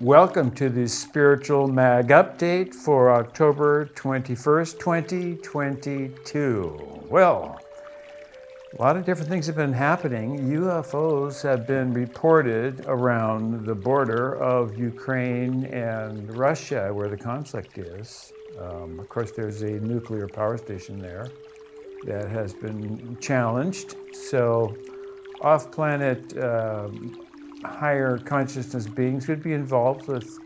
Welcome to the Spiritual Mag Update for October 21st, 2022. Well, a lot of different things have been happening. UFOs have been reported around the border of Ukraine and Russia, where the conflict is. Of course, there's a nuclear power station there that has been challenged. So off-planet higher consciousness beings would be involved with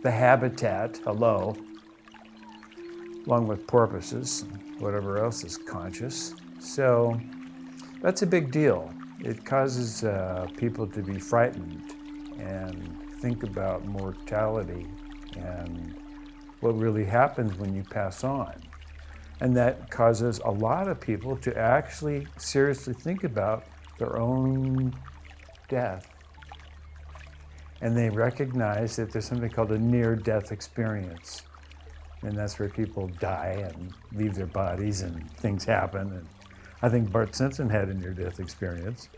the habitat, along with porpoises, whatever else is conscious. So that's a big deal. It causes people to be frightened and think about mortality and what really happens when you pass on. And that causes a lot of people to actually seriously think about their own death. And they recognize that there's something called a near-death experience. And that's where people die and leave their bodies and things happen. And I think Bart Simpson had a near-death experience.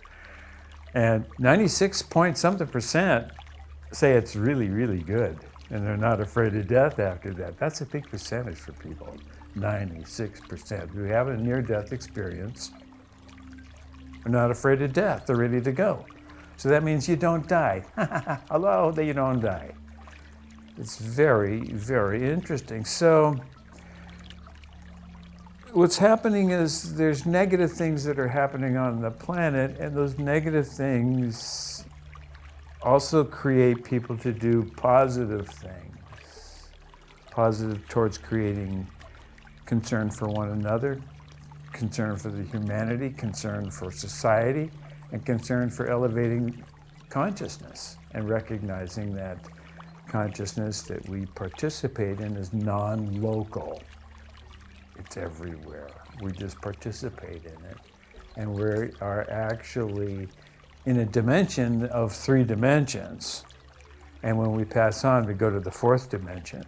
And 96-point-something% say it's really, really good. And they're not afraid of death after that. That's a big percentage for people, 96% who have a near-death experience are not afraid of death. They're ready to go. So that means you don't die. Hello, that you don't die. It's very, very interesting. So what's happening is there's negative things that are happening on the planet, and those negative things also create people to do positive things. Positive towards creating concern for one another, concern for the humanity, concern for society, and concern for elevating consciousness and recognizing that consciousness that we participate in is non-local. It's everywhere. We just participate in it. And we are actually in a dimension of 3 dimensions. And when we pass on, we go to the 4th dimension.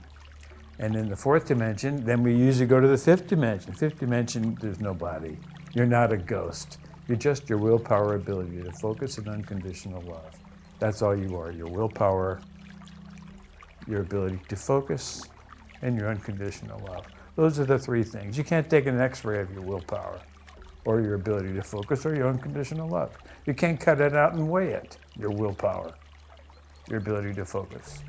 And in the 4th dimension, then we usually go to the 5th dimension. 5th dimension, there's no body. You're not a ghost. You're just your willpower ability to focus in unconditional love. That's all you are, your willpower, your ability to focus, and your unconditional love. Those are the 3 things. You can't take an x-ray of your willpower or your ability to focus or your unconditional love. You can't cut it out and weigh it, your willpower, your ability to focus,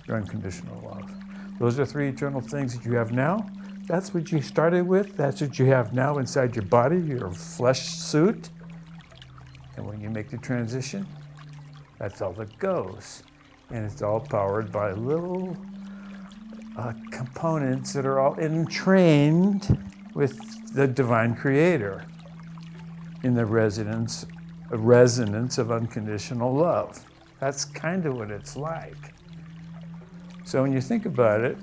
your unconditional love. Those are 3 eternal things that you have now. That's what you started with. That's what you have now inside your body, your flesh suit. And when you make the transition, that's all that goes. And it's all powered by little components that are all entrained with the divine creator in the resonance of unconditional love. That's kind of what it's like. So when you think about it,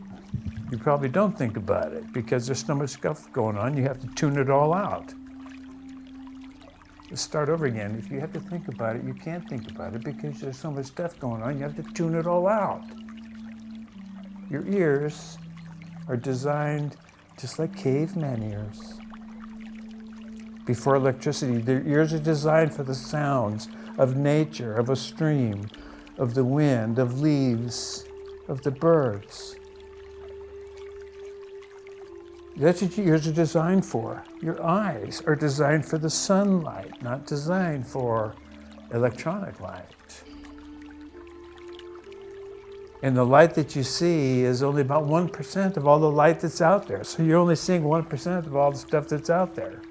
you probably don't think about it because there's so much stuff going on, you have to tune it all out. Let's start over again. If you have to think about it, you can't think about it because there's so much stuff going on, you have to tune it all out. Your ears are designed just like caveman ears. Before electricity, their ears are designed for the sounds of nature, of a stream, of the wind, of leaves, of the birds. That's what your ears are designed for. Your eyes are designed for the sunlight, not designed for electronic light. And the light that you see is only about 1% of all the light that's out there. So you're only seeing 1% of all the stuff that's out there.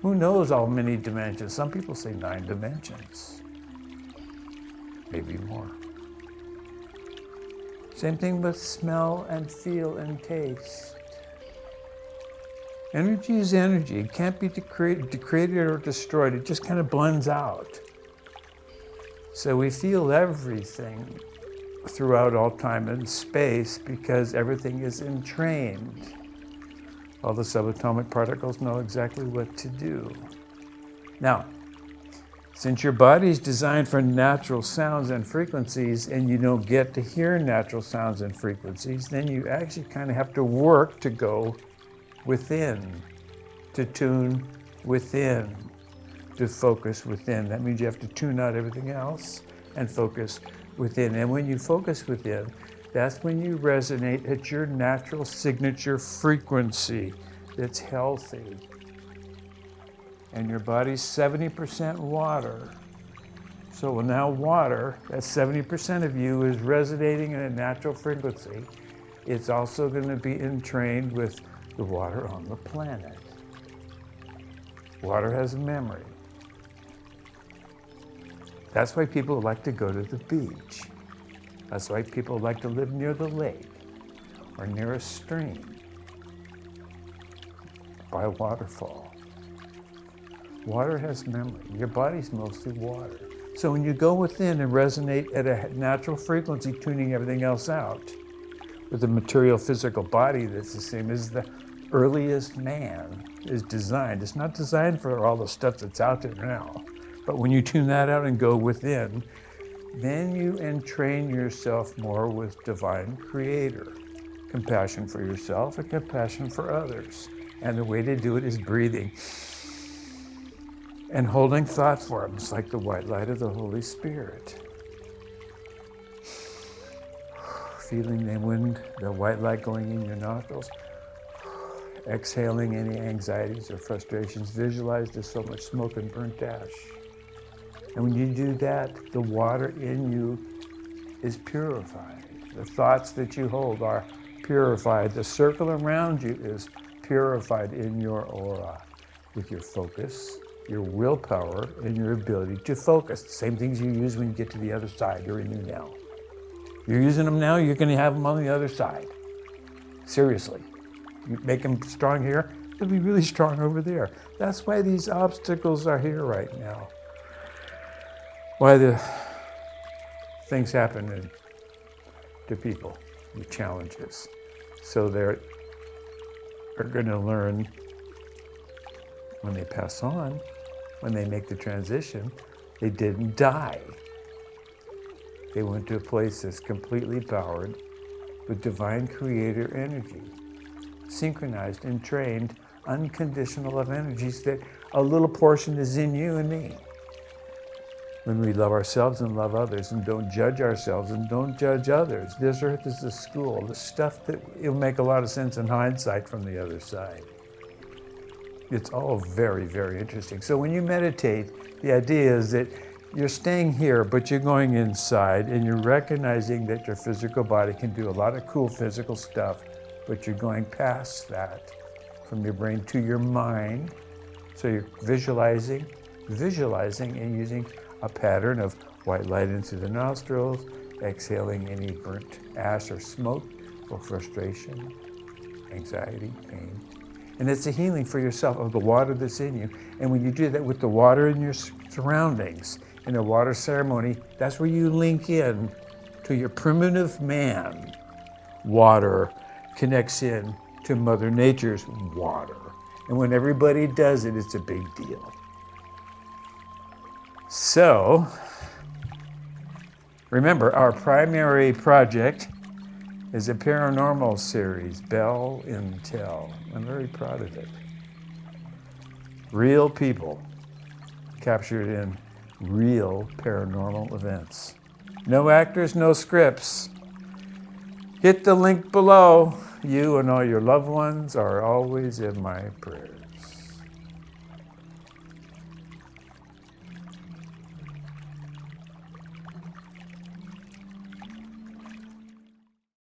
Who knows how many dimensions? Some people say 9 dimensions. Maybe more. Same thing with smell and feel and taste. Energy is energy. It can't be degraded or destroyed. It just kind of blends out. So we feel everything throughout all time and space because everything is entrained. All the subatomic particles know exactly what to do. Now, since your body is designed for natural sounds and frequencies and you don't get to hear natural sounds and frequencies, then you actually kind of have to work to go within, to tune within, to focus within. That means you have to tune out everything else and focus within. And when you focus within, that's when you resonate at your natural signature frequency that's healthy. And your body's 70% water. So now water, that 70% of you is resonating in a natural frequency. It's also going to be entrained with the water on the planet. Water has memory. That's why people like to go to the beach. That's why people like to live near the lake or near a stream, by a waterfall. Water has memory. Your body's mostly water. So when you go within and resonate at a natural frequency, tuning everything else out, with a material physical body that's the same as the earliest man is designed. It's not designed for all the stuff that's out there now. But when you tune that out and go within, then you entrain yourself more with divine creator. Compassion for yourself and compassion for others. And the way to do it is breathing and holding thought forms like the white light of the Holy Spirit. Feeling the wind, the white light going in your nostrils. Exhaling any anxieties or frustrations visualized as so much smoke and burnt ash. And when you do that, the water in you is purified. The thoughts that you hold are purified. The circle around you is purified in your aura with your focus, your willpower, and your ability to focus. The same things you use when you get to the other side. You're in you now. You're using them now, you're going to have them on the other side. Seriously. You make them strong here, they'll be really strong over there. That's why these obstacles are here right now. Why the things happen to people, the challenges. So they're going to learn when they pass on, when they make the transition, they didn't die. They went to a place that's completely powered with divine creator energy, synchronized and trained, unconditional of energies that a little portion is in you and me. When we love ourselves and love others and don't judge ourselves and don't judge others. This earth is the school, the stuff that will make a lot of sense in hindsight from the other side. It's all very, very interesting. So when you meditate, the idea is that you're staying here, but you're going inside and you're recognizing that your physical body can do a lot of cool physical stuff, but you're going past that from your brain to your mind. So you're visualizing and using a pattern of white light into the nostrils, exhaling any burnt ash or smoke or frustration, anxiety, pain. And it's a healing for yourself of the water that's in you. And when you do that with the water in your surroundings, in a water ceremony, that's where you link in to your primitive man. Water connects in to Mother Nature's water. And when everybody does it, it's a big deal. So, remember, our primary project is a paranormal series, Bell Intell. I'm very proud of it. Real people captured in real paranormal events. No actors, no scripts. Hit the link below. You and all your loved ones are always in my prayers.